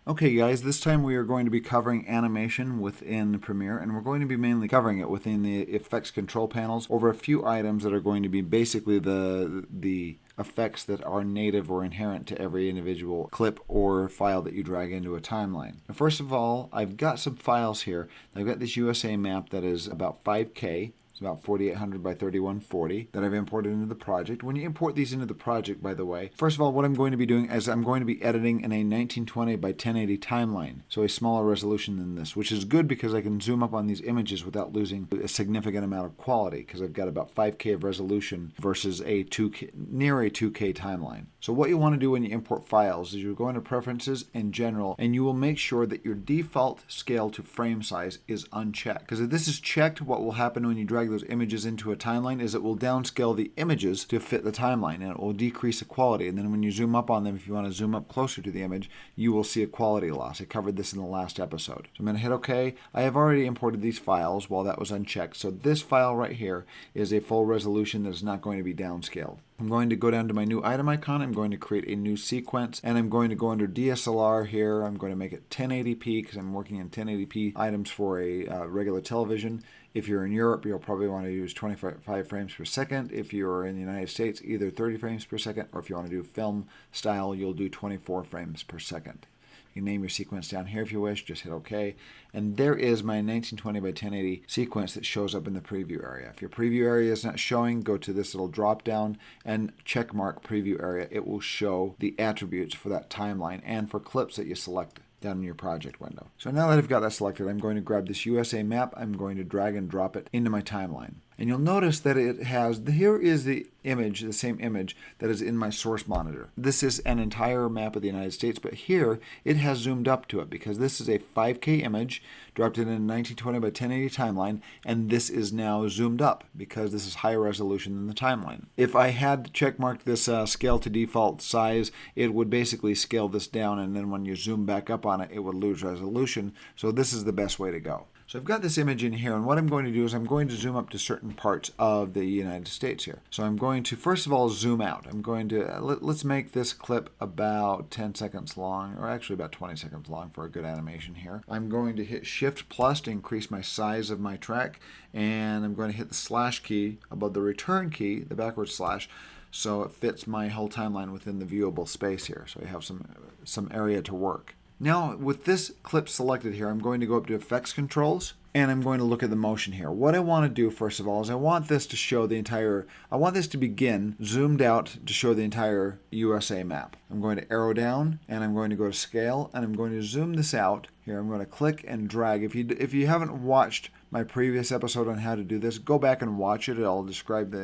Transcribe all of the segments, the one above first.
Okay guys, this time we are going to be covering animation within Premiere, and we're going to be mainly covering it within the effects control panels over a few items that are going to be basically the effects that are native or inherent to every individual clip or file that you drag into a timeline. Now, first of all, I've got some files here. I've got this USA map that is about 5K. It's about 4800 by 3140 that I've imported into the project. When you import these into the project, by the way, first of all, what I'm going to be doing is I'm going to be editing in a 1920 by 1080 timeline, so a smaller resolution than this, which is good because I can zoom up on these images without losing a significant amount of quality because I've got about 5K of resolution versus a 2K, near a 2K timeline. So what you want to do when you import files is you go into Preferences and General, and you will make sure that your default scale to frame size is unchecked. Because if this is checked, what will happen when you drag those images into a timeline is it will downscale the images to fit the timeline, and it will decrease the quality. And then when you zoom up on them, if you want to zoom up closer to the image, you will see a quality loss. I covered this in the last episode. So I'm going to hit OK. I have already imported these files while that was unchecked. So this file right here is a full resolution that is not going to be downscaled. I'm going to go down to my new item icon. I'm going to create a new sequence, and I'm going to go under DSLR here. I'm going to make it 1080p because I'm working in 1080p items for a regular television. If you're in Europe, you'll probably want to use 25 frames per second. If you're in the United States, either 30 frames per second, or if you want to do film style, you'll do 24 frames per second. You can name your sequence down here if you wish, just hit OK. And there is my 1920 by 1080 sequence that shows up in the preview area. If your preview area is not showing, go to this little drop down and check mark preview area. It will show the attributes for that timeline and for clips that you select down in your project window. So now that I've got that selected, I'm going to grab this USA map. I'm going to drag and drop it into my timeline. And you'll notice that it has, here is the image, the same image that is in my source monitor. This is an entire map of the United States, but here it has zoomed up to it because this is a 5K image dropped in a 1920 by 1080 timeline, and this is now zoomed up because this is higher resolution than the timeline. If I had checkmarked this scale to default size, it would basically scale this down, and then when you zoom back up on it, it would lose resolution. So this is the best way to go. So I've got this image in here, and what I'm going to do is I'm going to zoom up to certain parts of the United States here. So I'm going to, first of all, zoom out. I'm going to, let's make this clip about 10 seconds long, or actually about 20 seconds long for a good animation here. I'm going to hit Shift plus to increase my size of my track, and I'm going to hit the slash key above the return key, the backward slash, so it fits my whole timeline within the viewable space here. So I have some area to work. Now, with this clip selected here, I'm going to go up to Effects Controls, and I'm going to look at the motion here. What I want to do, first of all, is I want this to show the entire, I want this to begin zoomed out to show the entire USA map. I'm going to arrow down, and I'm going to go to Scale, and I'm going to zoom this out. Here, I'm going to click and drag. If you haven't watched my previous episode on how to do this, go back and watch it. I'll describe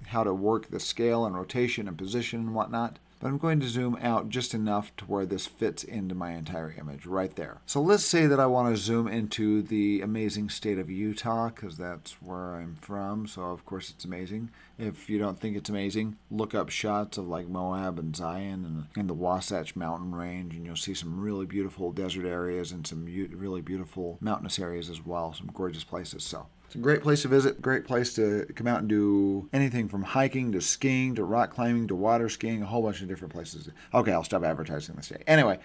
how to work the scale and rotation and position and whatnot. But I'm going to zoom out just enough to where this fits into my entire image right there. So let's say that I want to zoom into the amazing state of Utah, because that's where I'm from, so of course it's amazing. If you don't think it's amazing, look up shots of like Moab and Zion and the Wasatch Mountain Range, and you'll see some really beautiful desert areas and some really beautiful mountainous areas as well, some gorgeous places. So it's a great place to visit, great place to come out and do anything from hiking to skiing to rock climbing to water skiing, a whole bunch of different places. Okay, I'll stop advertising this day. Anyway,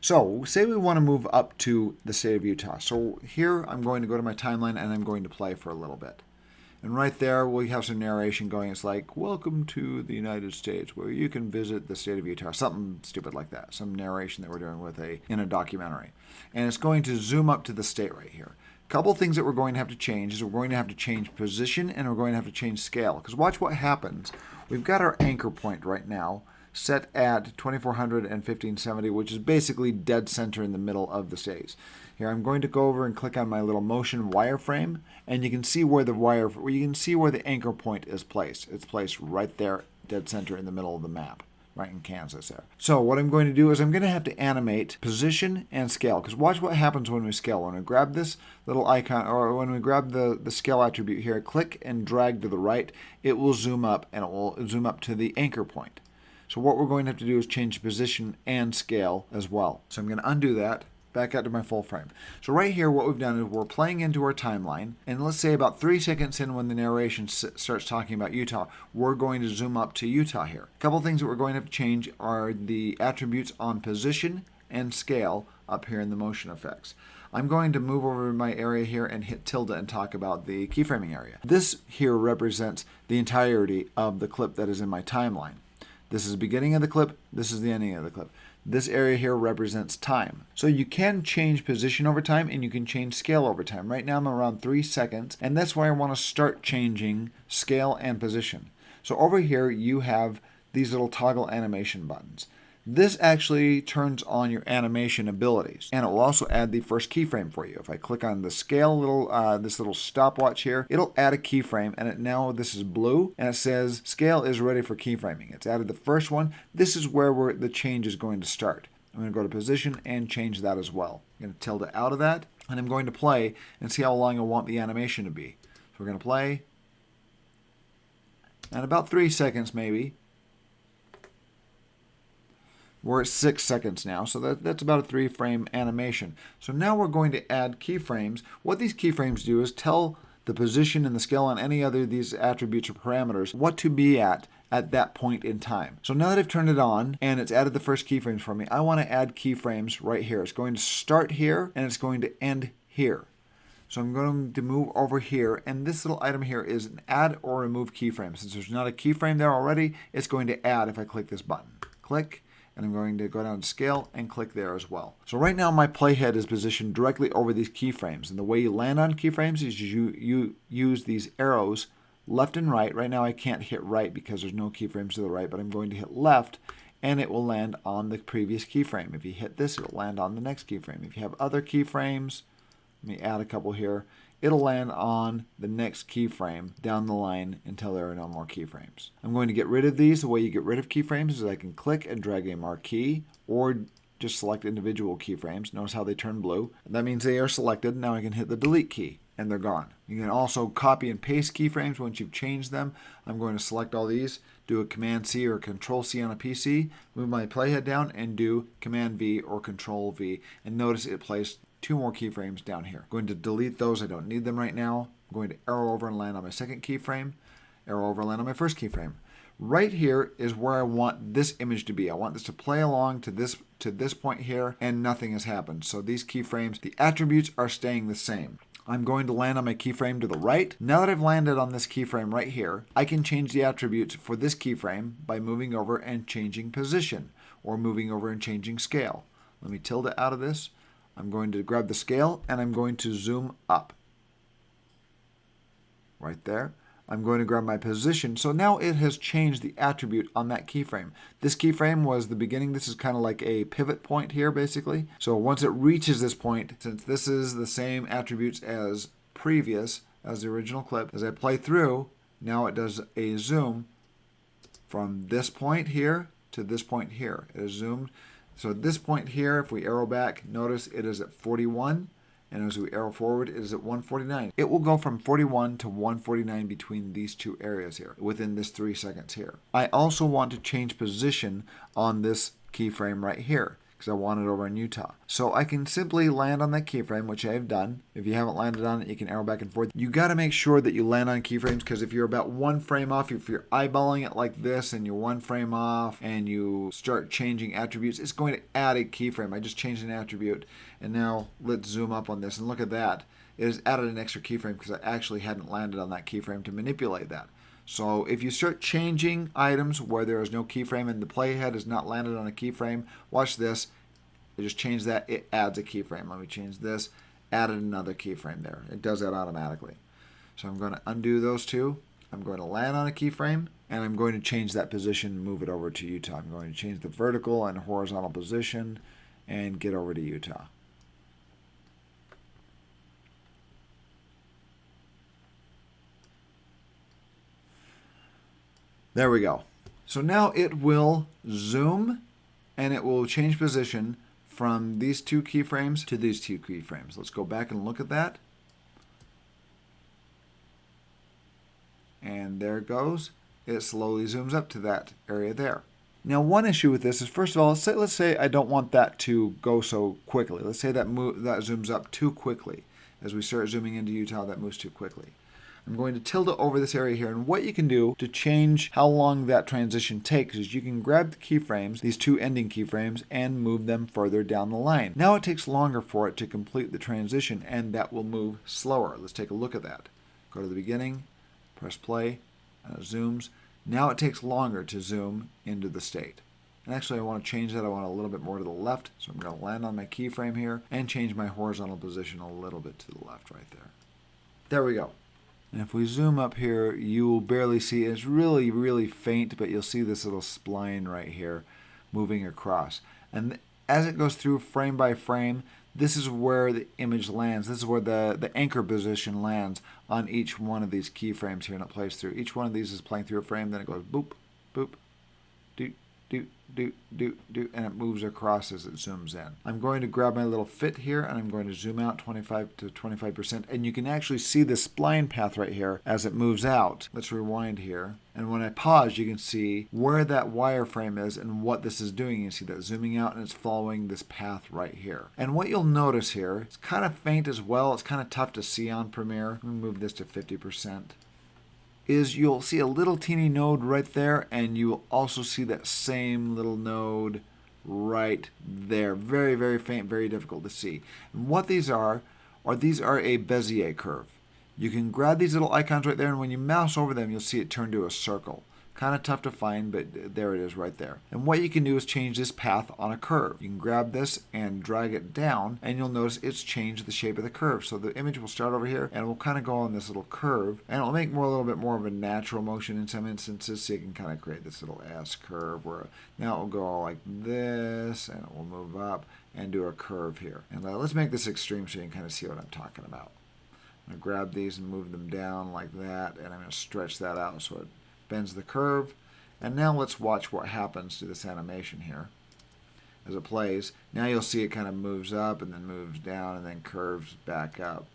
so say we want to move up to the state of Utah. So here I'm going to go to my timeline and I'm going to play for a little bit. And right there we have some narration going. It's like, welcome to the United States where you can visit the state of Utah. Something stupid like that. Some narration that we're doing in a documentary. And it's going to zoom up to the state right here. Couple things that we're going to have to change is we're going to have to change position and we're going to have to change scale. Because watch what happens. We've got our anchor point right now set at 2400 and 1570, which is basically dead center in the middle of the stage. Here I'm going to go over and click on my little motion wireframe, and you can see where the anchor point is placed. It's placed right there, dead center in the middle of the map. Right in Kansas there. So what I'm going to do is I'm going to have to animate position and scale, because watch what happens when we scale. When we grab this little icon, or when we grab the scale attribute here, click and drag to the right, it will zoom up, and it will zoom up to the anchor point. So what we're going to have to do is change position and scale as well. So I'm going to undo that, back out to my full frame. So right here what we've done is we're playing into our timeline, and let's say about 3 seconds in when the narration starts talking about Utah, we're going to zoom up to Utah here. A couple things that we're going to have to change are the attributes on position and scale up here in the motion effects. I'm going to move over my area here and hit tilde and talk about the keyframing area. This here represents the entirety of the clip that is in my timeline. This is the beginning of the clip, this is the ending of the clip. This area here represents time. So you can change position over time and you can change scale over time. Right now I'm around 3 seconds, and that's why I want to start changing scale and position. So over here you have these little toggle animation buttons. This actually turns on your animation abilities, and it will also add the first keyframe for you. If I click on the scale this little stopwatch here, it'll add a keyframe, and now this is blue, and it says scale is ready for keyframing. It's added the first one. This is where the change is going to start. I'm going to go to position and change that as well. I'm going to tilde out of that, and I'm going to play and see how long I want the animation to be. So we're going to play, and about 3 seconds maybe. We're at 6 seconds now, so that's about a 3-frame animation. So now we're going to add keyframes. What these keyframes do is tell the position and the scale on any other of these attributes or parameters what to be at that point in time. So now that I've turned it on and it's added the first keyframes for me, I want to add keyframes right here. It's going to start here and it's going to end here. So I'm going to move over here, and this little item here is an add or remove keyframe. Since there's not a keyframe there already, it's going to add if I click this button. Click. And I'm going to go down to scale and click there as well. So right now my playhead is positioned directly over these keyframes. And the way you land on keyframes is you use these arrows left and right. Right now I can't hit right because there's no keyframes to the right, but I'm going to hit left and it will land on the previous keyframe. If you hit this, it'll land on the next keyframe. If you have other keyframes, let me add a couple here. It'll land on the next keyframe down the line until there are no more keyframes. I'm going to get rid of these. The way you get rid of keyframes is I can click and drag a marquee or just select individual keyframes. Notice how they turn blue. That means they are selected. Now I can hit the delete key and they're gone. You can also copy and paste keyframes once you've changed them. I'm going to select all these, do a Command C or Control C on a PC, move my playhead down and do Command V or Control V, and notice it placed 2 more keyframes down here. I'm going to delete those. I don't need them right now. I'm going to arrow over and land on my second keyframe, arrow over and land on my first keyframe. Right here is where I want this image to be. I want this to play along to this point here, and nothing has happened. So these keyframes, the attributes are staying the same. I'm going to land on my keyframe to the right. Now that I've landed on this keyframe right here, I can change the attributes for this keyframe by moving over and changing position, or moving over and changing scale. Let me tilde out of this. I'm going to grab the scale and I'm going to zoom up. Right there. I'm going to grab my position. So now it has changed the attribute on that keyframe. This keyframe was the beginning. This is kind of like a pivot point here, basically. So once it reaches this point, since this is the same attributes as previous, as the original clip, as I play through, now it does a zoom from this point here to this point here. It is zoomed. So at this point here, if we arrow back, notice it is at 41, and as we arrow forward, it is at 149. It will go from 41 to 149 between these two areas here, within this 3 seconds here. I also want to change position on this keyframe right here, because I want it over in Utah. So I can simply land on that keyframe, which I have done. If you haven't landed on it, you can arrow back and forth. You got to make sure that you land on keyframes, because if you're about 1 frame off, if you're eyeballing it like this and you're 1 frame off and you start changing attributes, it's going to add a keyframe. I just changed an attribute, and now let's zoom up on this and look at that. It has added an extra keyframe because I actually hadn't landed on that keyframe to manipulate that. So if you start changing items where there is no keyframe and the playhead is not landed on a keyframe, watch this. I just change that, it adds a keyframe. Let me change this, added another keyframe there. It does that automatically. So I'm going to undo those two. I'm going to land on a keyframe, and I'm going to change that position and move it over to Utah. I'm going to change the vertical and horizontal position and get over to Utah. There we go. So now it will zoom and it will change position from these 2 keyframes to these 2 keyframes. Let's go back and look at that. And there it goes. It slowly zooms up to that area there. Now one issue with this is, first of all, let's say I don't want that to go so quickly. Let's say that zooms up too quickly. As we start zooming into Utah, that moves too quickly. I'm going to tilt it over this area here, and what you can do to change how long that transition takes is you can grab the keyframes, these two ending keyframes, and move them further down the line. Now it takes longer for it to complete the transition, and that will move slower. Let's take a look at that. Go to the beginning, press play, and it zooms. Now it takes longer to zoom into the state. And actually I want to change that. I want a little bit more to the left, so I'm going to land on my keyframe here and change my horizontal position a little bit to the left right there. There we go. And if we zoom up here, you will barely see it. It's really, really faint, but you'll see this little spline right here moving across. And as it goes through frame by frame, this is where the image lands. This is where the anchor position lands on each one of these keyframes here, and it plays through. Each one of these is playing through a frame, then it goes boop, boop, doot, doot, doot, doot, doot, and it moves across as it zooms in. I'm going to grab my little fit here, and I'm going to zoom out 25 to 25%, and you can actually see the spline path right here as it moves out. Let's rewind here, and when I pause, you can see where that wireframe is and what this is doing. You see that zooming out, and it's following this path right here. And what you'll notice here, it's kind of faint as well. It's kind of tough to see on Premiere. Let me move this to 50%. Is you'll see a little teeny node right there, and you will also see that same little node right there. Very, very faint, very difficult to see. And what these are a Bezier curve. You can grab these little icons right there, and when you mouse over them, you'll see it turn to a circle. Kind of tough to find, but there it is right there. And what you can do is change this path on a curve. You can grab this and drag it down, and you'll notice it's changed the shape of the curve. So the image will start over here, and it will kind of go on this little curve, and it'll make a little bit more of a natural motion in some instances, so you can kind of create this little S curve where now it will go like this, and it will move up and do a curve here. And let's make this extreme so you can kind of see what I'm talking about. I'm going to grab these and move them down like that, and I'm going to stretch that out so it bends the curve. And now let's watch what happens to this animation here as it plays. Now you'll see it kind of moves up and then moves down and then curves back up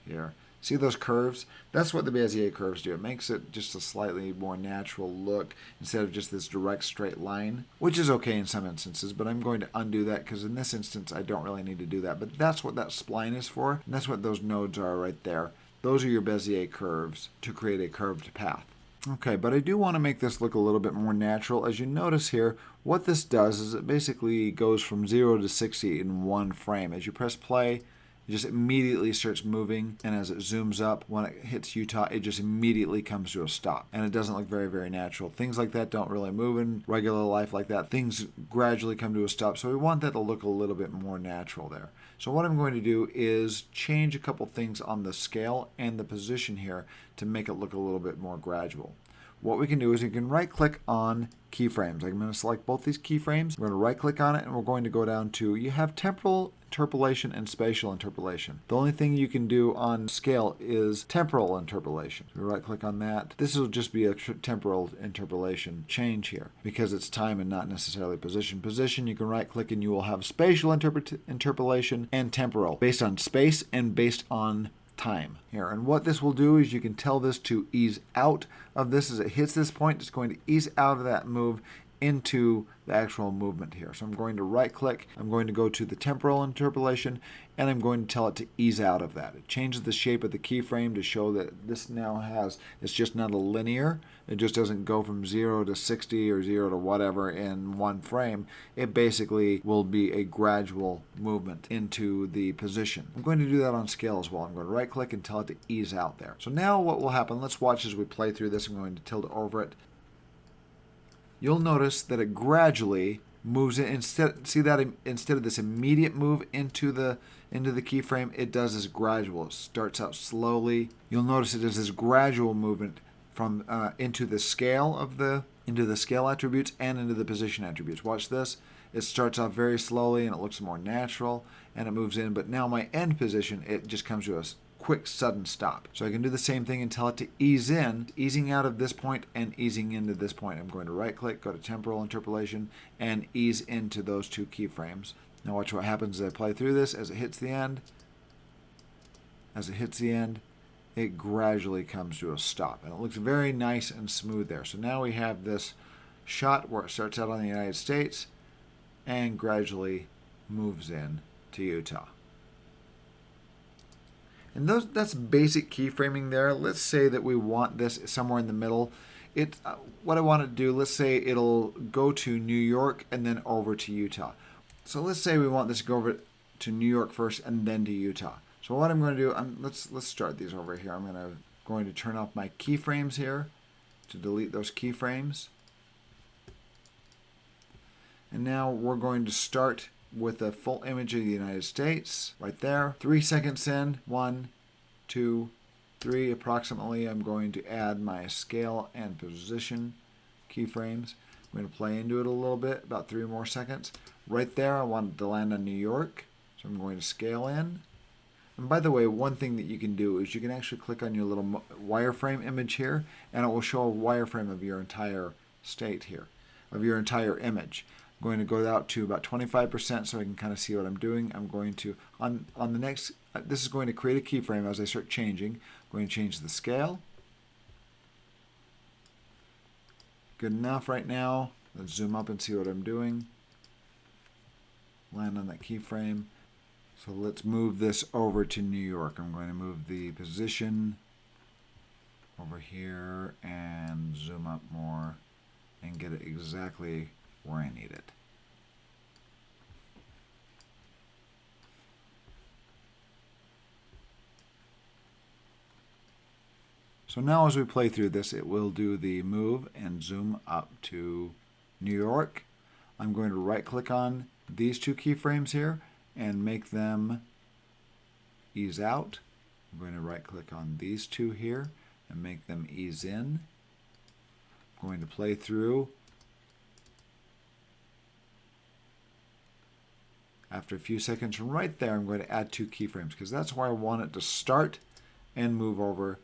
here. See those curves? That's what the Bezier curves do. It makes it just a slightly more natural look instead of just this direct straight line, which is okay in some instances, but I'm going to undo that because in this instance I don't really need to do that. But that's what that spline is for, and that's what those nodes are right there. Those are your Bezier curves to create a curved path. Okay, but I do want to make this look a little bit more natural. As you notice here, what this does is it basically goes from 0 to 60 in one frame. As you press play, it just immediately starts moving, and as it zooms up, when it hits Utah, it just immediately comes to a stop. And it doesn't look very, very natural. Things like that don't really move in regular life like that. Things gradually come to a stop, so we want that to look a little bit more natural there. So what I'm going to do is change a couple things on the scale and the position here to make it look a little bit more gradual. What we can do is you can right-click on keyframes. I'm going to select both these keyframes. We're going to right-click on it, and we're going to go down to, you have temporal interpolation and spatial interpolation. The only thing you can do on scale is temporal interpolation. We right-click on that. This will just be a temporal interpolation change here because it's time and not necessarily position. Position, you can right-click and you will have spatial interpolation and temporal based on space and based on time here. And what this will do is you can tell this to ease out of this. As it hits this point, it's going to ease out of that move into the actual movement here. So I'm going to right click, I'm going to go to the temporal interpolation, and I'm going to tell it to ease out of that. It changes the shape of the keyframe to show that this now has, it's just not a linear, it just doesn't go from 0 to 60 or 0 to whatever in one frame. It basically will be a gradual movement into the position. I'm going to do that on scale as well. I'm going to right click and tell it to ease out there. So now what will happen, let's watch as we play through this. I'm going to tilt over it. You'll notice that it gradually moves in. Instead of this immediate move into the keyframe, it does this gradual. It starts out slowly. You'll notice it does this gradual movement from into the scale attributes and into the position attributes. Watch this. It starts off very slowly and it looks more natural and it moves in. But now my end position, it just comes to a quick sudden stop. So I can do the same thing and tell it to ease in, easing out of this point and easing into this point. I'm going to right click, go to temporal interpolation, and ease into those two keyframes. Now watch what happens as I play through this. As it hits the end, it gradually comes to a stop. And it looks very nice and smooth there. So now we have this shot where it starts out on the United States and gradually moves in to Utah. And that's basic keyframing there. Let's say that we want this somewhere in the middle. What I want it to do, let's say it'll go to New York and then over to Utah. So let's say we want this to go over to New York first and then to Utah. So what I'm going to do, let's start these over here. I'm going to turn off my keyframes here to delete those keyframes. And now we're going to start with a full image of the United States right there. 3 seconds in, 1, 2, 3 approximately. I'm going to add my scale and position keyframes. I'm going to play into it a little bit, about 3 more seconds. Right there, I want it to land on New York, so I'm going to scale in. And by the way, one thing that you can do is you can actually click on your little wireframe image here, and it will show a wireframe of your entire state here, of your entire image. I'm going to go out to about 25% so I can kind of see what I'm doing. I'm going to, on the next, this is going to create a keyframe as I start changing. I'm going to change the scale. Good enough right now. Let's zoom up and see what I'm doing. Land on that keyframe. So let's move this over to New York. I'm going to move the position over here and zoom up more and get it exactly where I need it. So now as we play through this, it will do the move and zoom up to New York. I'm going to right click on these 2 keyframes here and make them ease out. I'm going to right click on these 2 here and make them ease in. I'm going to play through. After a few seconds from right there, I'm going to add 2 keyframes because that's where I want it to start and move over,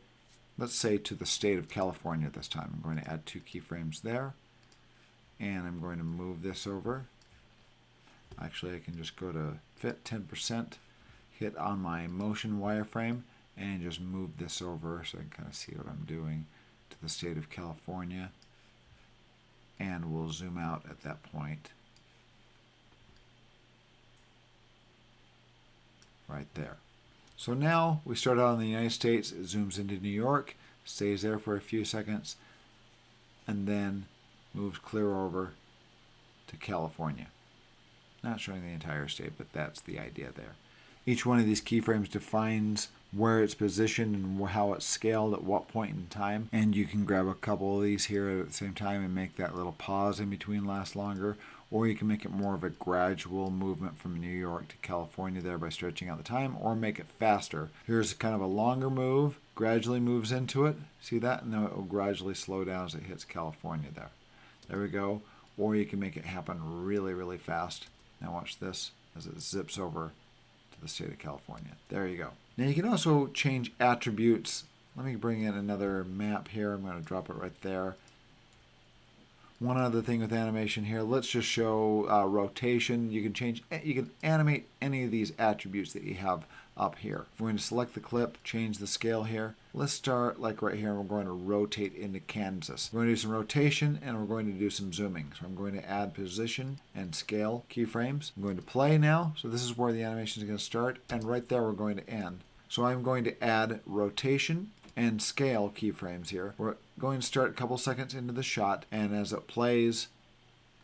let's say, to the state of California this time. I'm going to add 2 keyframes there, and I'm going to move this over. Actually, I can just go to fit 10%, hit on my motion wireframe, and just move this over so I can kind of see what I'm doing to the state of California. And we'll zoom out at that point. Right there. So now we start out in the United States, it zooms into New York, stays there for a few seconds, and then moves clear over to California. Not showing the entire state, but that's the idea there. Each one of these keyframes defines where it's positioned and how it's scaled at what point in time. And you can grab a couple of these here at the same time and make that little pause in between last longer. Or you can make it more of a gradual movement from New York to California there by stretching out the time, or make it faster. Here's kind of a longer move, gradually moves into it. See that? And then it will gradually slow down as it hits California there. There we go. Or you can make it happen really, really fast. Now watch this as it zips over to the state of California. There you go. Now you can also change attributes. Let me bring in another map here. I'm going to drop it right there. One other thing with animation here, let's just show rotation. You can animate any of these attributes that you have up here. We're going to select the clip, change the scale here. Let's start like right here, and we're going to rotate into Kansas. We're going to do some rotation, and we're going to do some zooming. So I'm going to add position and scale keyframes. I'm going to play now. So this is where the animation is going to start, and right there we're going to end. So I'm going to add rotation and scale keyframes here. We're going to start a couple seconds into the shot, and as it plays,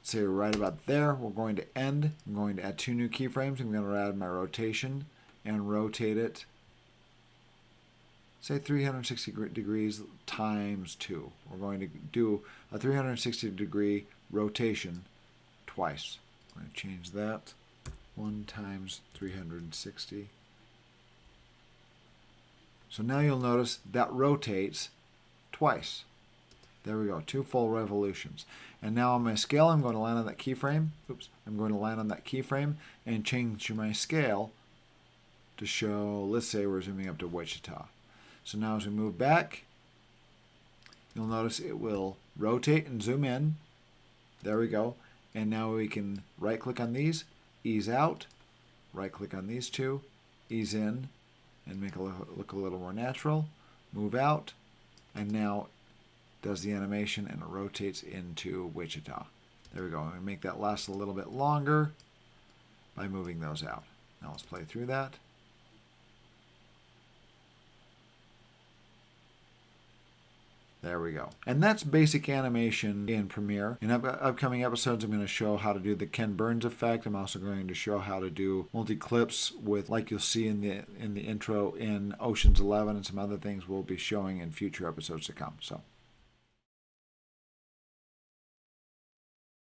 say right about there, we're going to end. I'm going to add 2 new keyframes. I'm going to add my rotation and rotate it, say 360 degrees times 2. We're going to do a 360 degree rotation twice. I'm going to change that. 1 times 360. So now you'll notice that rotates twice. There we go, 2 full revolutions. And now on my scale, I'm going to land on that keyframe. Oops, I'm going to land on that keyframe and change my scale to show, let's say we're zooming up to Wichita. So now as we move back, you'll notice it will rotate and zoom in. There we go. And now we can right click on these, ease out, right click on these 2, ease in, and make it look a little more natural. Move out, and now does the animation and it rotates into Wichita. There we go. I'm going to make that last a little bit longer by moving those out. Now let's play through that. There we go. And that's basic animation in Premiere. In upcoming episodes, I'm going to show how to do the Ken Burns effect. I'm also going to show how to do multi-clips with, like you'll see in the intro in Ocean's 11, and some other things we'll be showing in future episodes to come. So